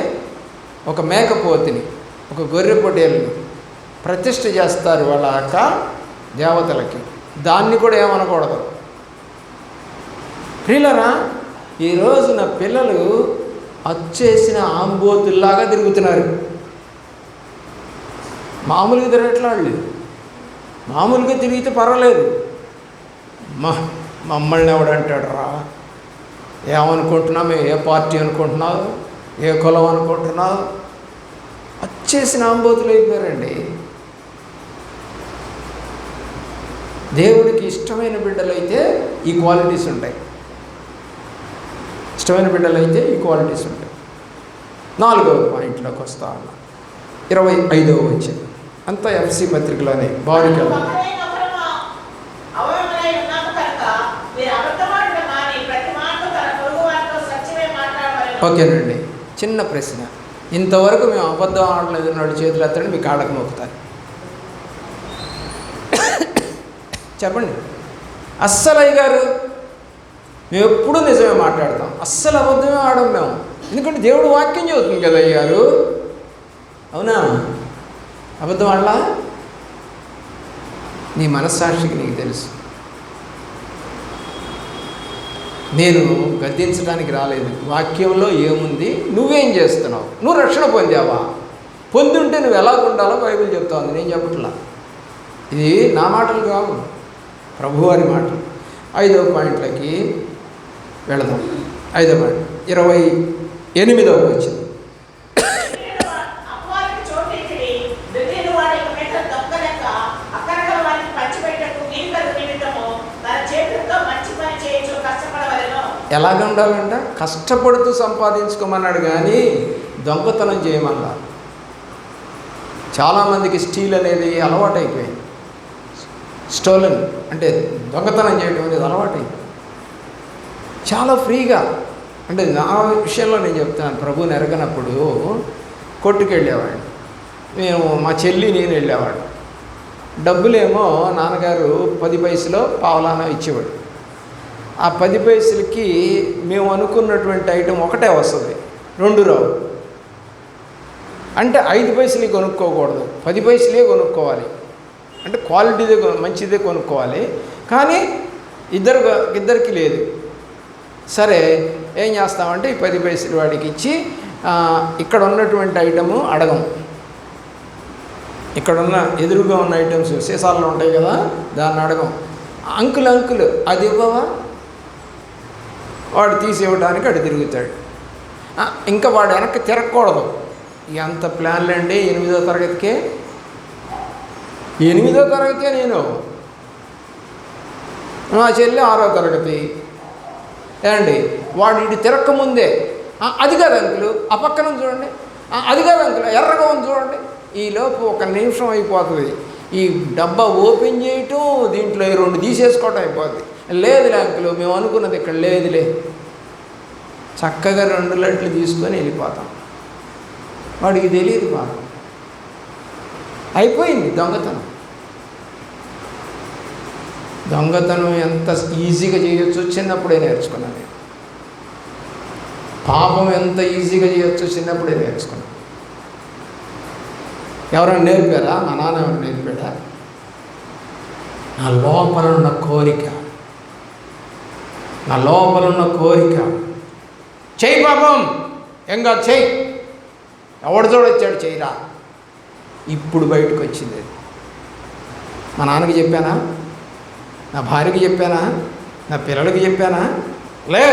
ఒక మేకపోతిని, ఒక గొర్రె పొట్టేలుని ప్రతిష్ఠ చేస్తారు వాళ్ళ అక్క దేవతలకి. దాన్ని కూడా ఏమనకూడదు. ప్రియులరా, ఈ రోజున పిల్లలు అచ్చేసిన ఆంబోతుల్లాగా తిరుగుతున్నారు. మామూలుగా తిరగట్లా వాళ్ళు. మామూలుగా తిరిగితే పర్వాలేదు. మమ్మల్ని ఎవడంటాడు రా? ఏమనుకుంటున్నావు? మేము ఏ పార్టీ అనుకుంటున్నావు? ఏ కులం అనుకుంటున్నావు? అచ్చేసిన ఆంబోతులు అయిపోయారండి. దేవుడికి ఇష్టమైన బిడ్డలైతే ఈ క్వాలిటీస్ ఉంటాయి. ఇష్టమైన బిడ్డలైతే ఈ క్వాలిటీస్ ఉంటాయి. 4వ పాయింట్లోకి వస్తా ఉన్నా. 25వ వచనం. అంతా ఎఫ్సి పత్రికలోనే. బాగుంది. ఓకేనండి. చిన్న ప్రశ్న. ఇంతవరకు మేము అబద్ధం ఆడలేదు నాడు చేతులు ఎత్తండి, మీ కాళ్ళకు మోపుతారు. చెప్పండి. అస్సలు అయ్యగారు మేము ఎప్పుడూ నిజమే మాట్లాడతాం, అస్సలు అబద్ధమే ఆడం మేము. ఎందుకంటే దేవుడు వాక్యం చదువుతుంది కదా అయ్యారు. అవునా? అబద్ధం ఆడలా? నీ మనస్సాక్షికి నీకు తెలుసు. నేను గద్దించడానికి రాలేదు. వాక్యంలో ఏముంది, నువ్వేం చేస్తున్నావు? నువ్వు రక్షణ పొందావా? పొందుంటే నువ్వు ఎలా ఉండాలో బైబిల్ చెప్తా ఉంది, నేను చెప్పట్లా. ఇది నా మాటలు కావు, ప్రభువారి మాటలు. 5వ పాయింట్లకి వెళదాం. 5వ పాయింట్ 28వ వచనం. ఎలాగ ఉండాలంట? కష్టపడుతూ సంపాదించుకోమన్నాడు కానీ దొంగతనం చేయమన్నా. చాలామందికి స్టీల్ అనేది అలవాటైపోయింది. స్టోలన్ అంటే దొంగతనం చేయడం అనేది అలవాటైంది. చాలా ఫ్రీగా. అంటే నా విషయంలో నేను చెప్తాను, ప్రభువుని ఎరగనప్పుడు కొట్టుకు వెళ్ళేవాడిని నేను, మా చెల్లి నేను వెళ్ళేవాడు. డబ్బులేమో నాన్నగారు 10 పైసలో పావలానా ఇచ్చేవాడు. ఆ 10 పైసలకి మేము అనుకున్నటువంటి ఐటెం ఒకటే వస్తుంది, 2 రావు. అంటే 5 పైసలు కొనుక్కోకూడదు, 10 పైసలే కొనుక్కోవాలి. అంటే క్వాలిటీదే మంచిదే కొనుక్కోవాలి. కానీ ఇద్దరికి లేదు. సరే ఏం చేస్తామంటే ఈ 10 పైసలు వాడికి ఇచ్చి ఇక్కడ ఉన్నటువంటి ఐటము అడగం. ఇక్కడున్న ఎదురుగా ఉన్న ఐటమ్స్ సీసాల్లో ఉంటాయి కదా, దాన్ని అడగం. అంకుల్ అది ఇవ్వవా, వాడు తీసి ఇవ్వడానికి అటు తిరుగుతాడు. ఇంకా వాడు వెనక్కి తిరగకూడదు. ఎంత ప్లాన్లు అండి 8వ తరగతికే. 8వ తరగతే నేను, మా చెల్లి 6వ తరగతి ఏమండి. వాడు ఇటు తిరక్కముందే అది కాదు అంకులు, ఆ పక్కన చూడండి, అది కాదు అంకులు ఎర్రగా ఉంది చూడండి. ఈలోపు 1 నిమిషం అయిపోతుంది. ఈ డబ్బా ఓపెన్ చేయటం, దీంట్లో 2 తీసేసుకోవటం అయిపోద్ది. లేదులే అంకులు, మేము అనుకున్నది ఇక్కడ లేదులే. చక్కగా 2 లడ్లు తీసుకొని వెళ్ళిపోతాం. వాడికి తెలియదు పాపం. అయిపోయింది దొంగతనం ఎంత ఈజీగా చేయొచ్చు చిన్నప్పుడే నేర్చుకున్నాను నేను. పాపం ఎంత ఈజీగా చేయొచ్చు చిన్నప్పుడే నేర్చుకున్నాను. ఎవరైనా నేర్పారా? మా నాన్న ఎవరు నేర్పాడా? నా లోపల ఉన్న కోరిక చెయ్యి పాపం, ఏం కాదు చెయ్యి. ఎవడు చూడొచ్చాడు చెయ్యిరా. ఇప్పుడు బయటకు వచ్చింది. మా నాన్నకి చెప్పానా? నా భార్యకి చెప్పానా? నా పిల్లలకి చెప్పానా? లే,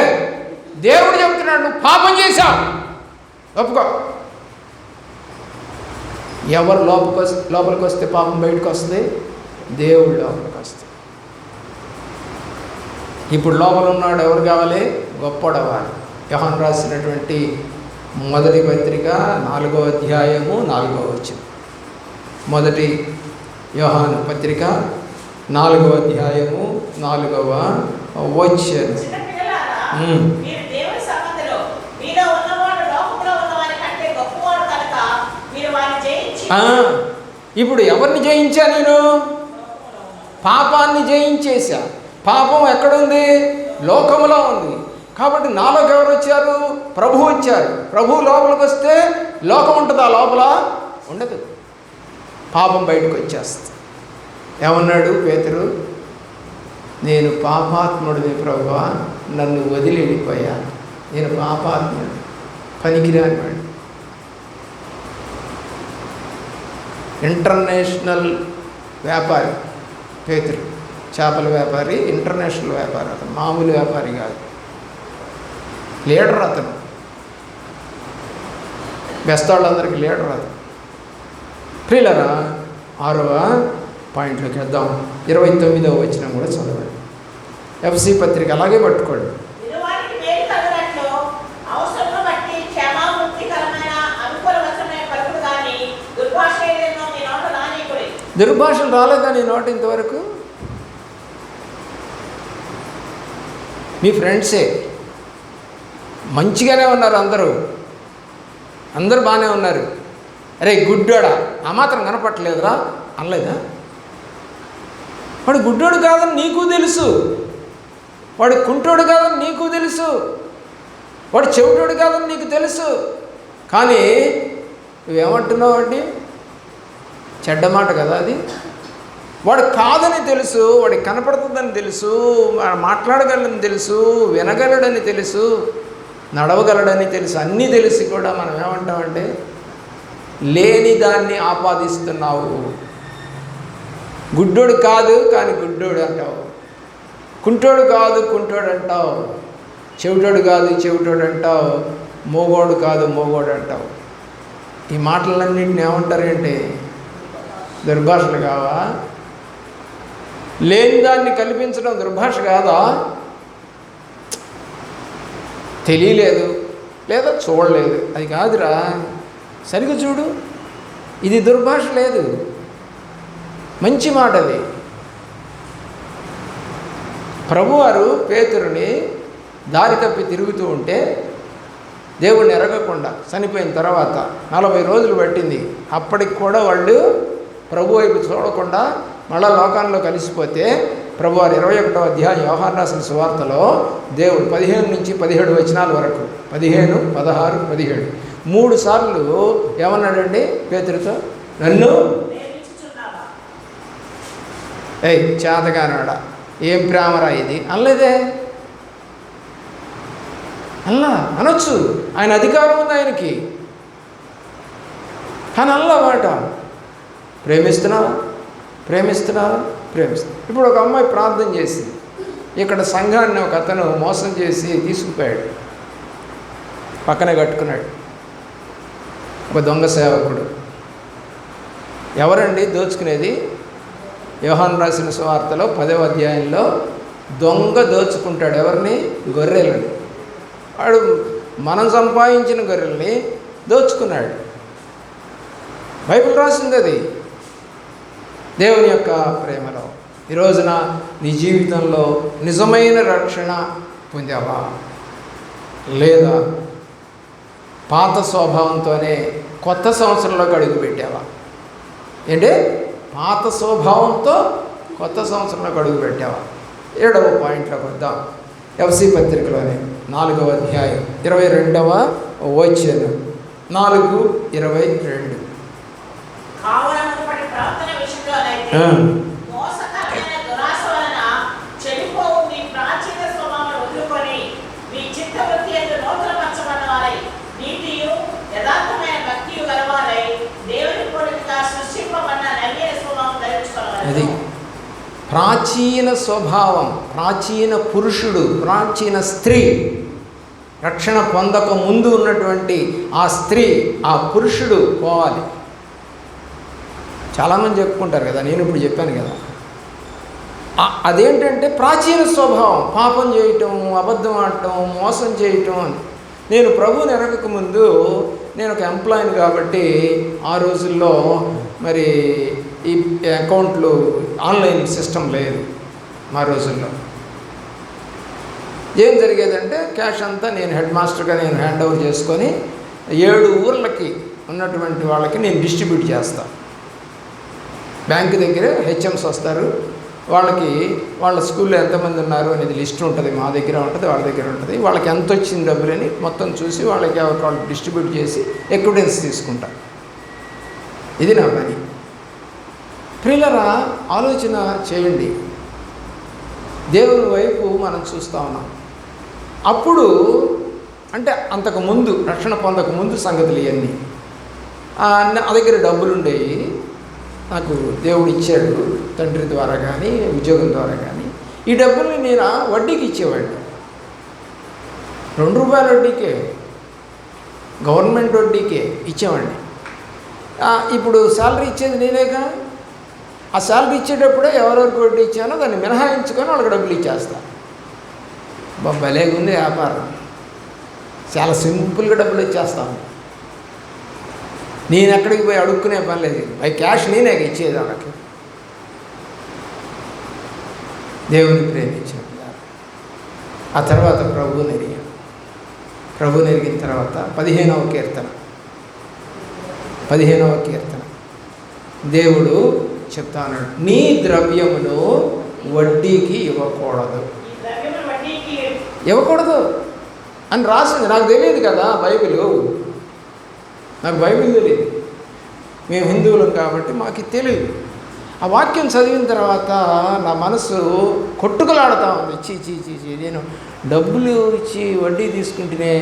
దేవుడు చెప్తున్నాడు, నువ్వు పాపం చేశావు, ఒప్పుకో. ఎవరు లోపలికి వస్తే పాపం బయటకు వస్తుంది? దేవుడు లోపలికి వస్తుంది. ఇప్పుడు లోపల ఉన్నాడు ఎవరు కావాలి? గొప్పడవాలి. యోహాను రాసినటువంటి మొదటి పత్రిక 4వ అధ్యాయము 4వ వచనం. మొదటి యోహాను పత్రిక 4వ అధ్యాయము 4వ వచనం. ఇప్పుడు ఎవరిని జయించా నేను? పాపాన్ని జయించేశా. పాపం ఎక్కడుంది? లోకములో ఉంది. కాబట్టి నాలోకి ఎవరు వచ్చారు? ప్రభు వచ్చారు. ప్రభు లోపలికి వస్తే లోకం ఉంటుందా? లోపల ఉండదు. పాపం బయటకు వచ్చేస్తుంది. ఏమన్నాడు పేతురు? నేను పాపాత్ముడిని ప్రభువా, నన్ను వదిలి వెళ్ళిపోయా, నేను పాపాత్ముడు, పనికిరాని వాడు. ఇంటర్నేషనల్ వ్యాపారి పేతురు, చేపల వ్యాపారి, ఇంటర్నేషనల్ వ్యాపారి. అతను మామూలు వ్యాపారి కాదు, లీడర్. అతను బెస్తాళ్ళందరికీ లీడర్ అతను. ప్రియులరా, 6వ పాయింట్లోకి వెళ్దాం. 29వ వచనం కూడా చదవండి. ఎఫ్సి పత్రిక అలాగే పట్టుకోండి. దుర్భాషలు రాలేదా నీ నోట ఇంతవరకు? మీ ఫ్రెండ్సే మంచిగానే ఉన్నారు, అందరూ బాగానే ఉన్నారు. అరే గుడ్డోడా, ఆ మాత్రం కనపట్టలేదురా అనలేదా? వాడు గుడ్డోడు కాదని నీకు తెలుసు, వాడు కుంటోడు కాదని నీకు తెలుసు, వాడు చెవిటోడు కాదని నీకు తెలుసు. కానీ నువ్వేమంటున్నావు అండి? చెడ్డ మాట కదా అది. వాడు కాదని తెలుసు, వాడికి కనపడుతుందని తెలుసు, మాట్లాడగలని తెలుసు, వినగలడని తెలుసు, నడవగలడని తెలుసు, అన్నీ తెలిసి కూడా మనం ఏమంటామంటే లేని దాన్ని ఆపాదిస్తున్నావు. గుడ్డోడు కాదు కానీ గుడ్డోడు అంటావు, కుంటోడు కాదు కుంటోడు అంటావు, చెవిటోడు కాదు చెవిటోడు అంటావు, మోగోడు కాదు మోగోడు అంటావు. ఈ మాటలన్నింటిని ఏమంటారేంటి? దుర్భాషలు కావా? లేని దాన్ని కల్పించడం దుర్భాష కాదా? తెలియలేదు లేదా చూడలేదు, అది కాదురా, సరిగ్గా చూడు, ఇది దుర్భాష లేదు, మంచి మాట అది. ప్రభువారు పేతురుని దారి తప్పి తిరుగుతూ ఉంటే దేవుణ్ణి ఎరగకుండా చనిపోయిన తర్వాత 40 రోజులు పట్టింది. అప్పటికి కూడా వాళ్ళు ప్రభు వైపు చూడకుండా మళ్ళా లోకాల్లో కలిసిపోతే ప్రభువారు 21వ అధ్యాయం యోహాను రాసిన సువార్తలో దేవుడు 15 నుంచి 17 వచనాల వరకు, 15, 16, 17 3 సార్లు ఏమన్నాడండి పేతురుతో? నన్ను చేతగానాడా, ఏం ప్రేమరా ఇది అనలేదే. అల్లా అనొచ్చు, ఆయన అధికారం ఉంది ఆయనకి, కానీ అల్లా మాట ప్రేమిస్తున్నావా, ఇప్పుడు ఒక అమ్మాయి ప్రార్థన చేసి ఇక్కడ సంఘాన్ని ఒక అతను మోసం చేసి తీసుకుపోయాడు, పక్కనే కట్టుకున్నాడు, ఒక దొంగ సేవకుడు. ఎవరండి దోచుకునేది? యోహాను రాసిన సువార్తలో 10వ అధ్యాయంలో దొంగ దోచుకుంటాడు. ఎవరిని? గొర్రెలని. వాడు మనం సంపాదించిన గొర్రెల్ని దోచుకున్నాడు. బైబిల్ రాసింది అది. దేవుని యొక్క ప్రేమలో ఈ రోజున నీ జీవితంలో నిజమైన రక్షణ పొందావా, లేదా పాత స్వభావంతోనే కొత్త సంవత్సరంలోకి అడుగు పెట్టావా? ఏంటి? పాత స్వభావంతో కొత్త సంవత్సరంలోకి అడుగు పెట్టావా? 7వ పాయింట్లోకి వద్దాం. ఎఫ్సీ పత్రికలోనే 4వ అధ్యాయం 22వ వచనం. 4:22. అది ప్రాచీన స్వభావం, ప్రాచీన పురుషుడు, ప్రాచీన స్త్రీ, రక్షణ పొందక ముందు ఉన్నటువంటి ఆ స్త్రీ, ఆ పురుషుడు పోవాలి. చాలామంది చెప్పుకుంటారు కదా, నేను ఇప్పుడు చెప్పాను కదా, అదేంటంటే ప్రాచీన స్వభావం, పాపం చేయటం, అబద్ధం ఆడటం, మోసం చేయటం అని. నేను ప్రభువుని ఎరగక ముందు నేను ఒక ఎంప్లాయీని కాబట్టి ఆ రోజుల్లో మరి ఈ అకౌంట్లు ఆన్లైన్ సిస్టమ్ లేదు మా రోజుల్లో. ఏం జరిగేదంటే క్యాష్ అంతా నేను హెడ్ మాస్టర్గా నేను హ్యాండ్ ఓవర్ చేసుకొని 7 ఊర్లకి ఉన్నటువంటి వాళ్ళకి నేను డిస్ట్రిబ్యూట్ చేస్తాను. బ్యాంకు దగ్గర హెచ్ఎంస్ వస్తారు, వాళ్ళకి వాళ్ళ స్కూల్లో ఎంతమంది ఉన్నారు అనేది లిస్ట్ ఉంటుంది, మా దగ్గర ఉంటుంది, వాళ్ళ దగ్గర ఉంటుంది. వాళ్ళకి ఎంత వచ్చింది డబ్బులని మొత్తం చూసి వాళ్ళకి వాళ్ళకి డిస్ట్రిబ్యూట్ చేసి ఎక్విడెన్స్ తీసుకుంటా. ఇది నా పని. ప్రియులరా, ఆలోచన చేయండి. దేవుని వైపు మనం చూస్తూ ఉన్నాం. అప్పుడు అంటే అంతకుముందు, రక్షణ పొందక ముందు సంగతులు ఇవన్నీ. నా దగ్గర డబ్బులు ఉండేవి, నాకు దేవుడు ఇచ్చాడు తండ్రి ద్వారా కానీ ఉద్యోగం ద్వారా కానీ. ఈ డబ్బుల్ని నేను వడ్డీకి ఇచ్చేవాడిని. 2 రూపాయల వడ్డీకే, గవర్నమెంట్ వడ్డీకే ఇచ్చేవాడిని. ఇప్పుడు శాలరీ ఇచ్చేది నేనేగా. ఆ శాలరీ ఇచ్చేటప్పుడే ఎవరెవరికి వడ్డీ ఇచ్చానో దాన్ని మినహాయించుకొని వాళ్ళకి డబ్బులు ఇచ్చేస్తాను. భలేగా ఉంది వ్యాపారం, చాలా సింపుల్గా డబ్బులు ఇచ్చేస్తాను. నేను ఎక్కడికి పోయి అడుక్కునే పని లేదు, బై క్యాష్ నేనే ఇచ్చేది వాళ్ళకి. దేవుని ప్రేమించాను. ఆ తర్వాత ప్రభువుని ఎరిగాను. ప్రభువుని ఎరిగిన తర్వాత 15వ కీర్తన దేవుడు చెప్తాను, నీ ద్రవ్యమును వడ్డీకి ఇవ్వకూడదు అని రాసింది. నాకు తెలియదు కదా నాకు బైబిల్ తెలియదు. మేము హిందువులం కాబట్టి మాకు తెలియదు. ఆ వాక్యం చదివిన తర్వాత నా మనసు కొట్టుకులాడుతూ ఉంది. చీ నేను డబ్బులు ఇచ్చి వడ్డీ తీసుకుంటేనే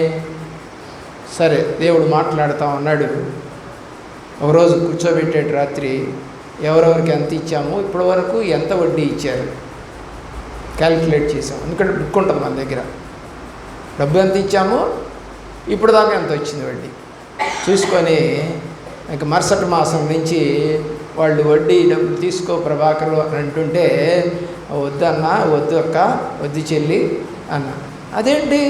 సరే. దేవుడు మాట్లాడుతూ ఉన్నాడు. ఒకరోజు కూర్చోబెట్టాడు రాత్రి, ఎవరెవరికి ఎంత ఇచ్చామో ఇప్పటి వరకు ఎంత వడ్డీ ఇచ్చారు క్యాలిక్యులేట్ చేసాం. ఎందుకంటే బుక్ ఉంటుంది మన దగ్గర, డబ్బు ఎంత ఇచ్చామో ఇప్పుడు దాకా ఎంత వచ్చింది వడ్డీ చూసుకొని. ఇంక మరుసటి మాసం నుంచి వాళ్ళు వడ్డీ డబ్బులు తీసుకో ప్రభాకరు అని అంటుంటే వద్దన్నా, వద్దు అక్క, వద్దు చెల్లి అన్న. అదేంటి,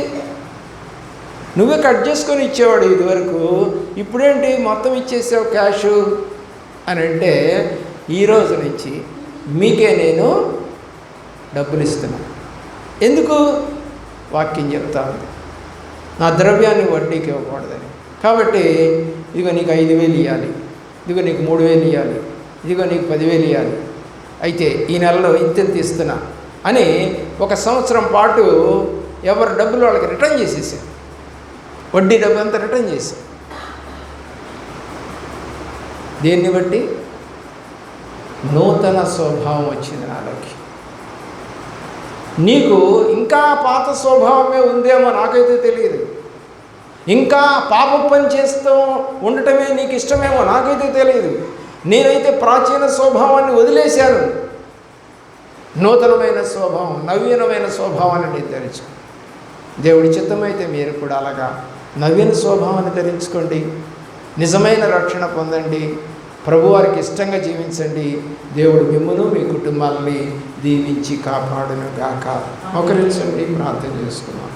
నువ్వే కట్ చేసుకొని ఇచ్చేవాడు ఇదివరకు, ఇప్పుడేంటి మొత్తం ఇచ్చేసావు క్యాషు అని అంటే, ఈరోజు నుంచి మీకే నేను డబ్బులు ఇస్తున్నాను. ఎందుకు? వాక్యం చెప్తా ఉంది, నా ద్రవ్యాన్ని వడ్డీకి ఇవ్వకూడదని. కాబట్టి ఇదిగో నీకు 5,000 ఇవ్వాలి, ఇదిగో నీకు 3,000 ఇవ్వాలి, ఇదిగో నీకు 10,000 ఇవ్వాలి, అయితే ఈ నెలలో ఇంతెంత ఇస్తున్నా అని 1 సంవత్సరం పాటు ఎవరి డబ్బులు వాళ్ళకి రిటర్న్ చేసేసాను. వడ్డీ డబ్బు అంతా రిటర్న్ చేశాను. దేన్ని బట్టి? నూతన స్వభావం వచ్చింది నాలోకి. నీకు ఇంకా పాత స్వభావమే ఉందేమో నాకైతే తెలియదు. ఇంకా పాప పని చేస్తూ ఉండటమే నీకు ఇష్టమేమో నాకైతే తెలియదు. నేనైతే ప్రాచీన స్వభావాన్ని వదిలేశాను. నూతనమైన స్వభావం, నవీనమైన స్వభావాన్ని నేను ధరించుకో. దేవుడి చిత్తమైతే మీరు కూడా అలాగా నవీన స్వభావాన్ని ధరించుకోండి. నిజమైన రక్షణ పొందండి. ప్రభువారికి ఇష్టంగా జీవించండి. దేవుడు మిమ్మల్ని మీ కుటుంబాలని దీవించి కాపాడును గాక. మోకరించండి, ప్రార్థన చేసుకున్నాం.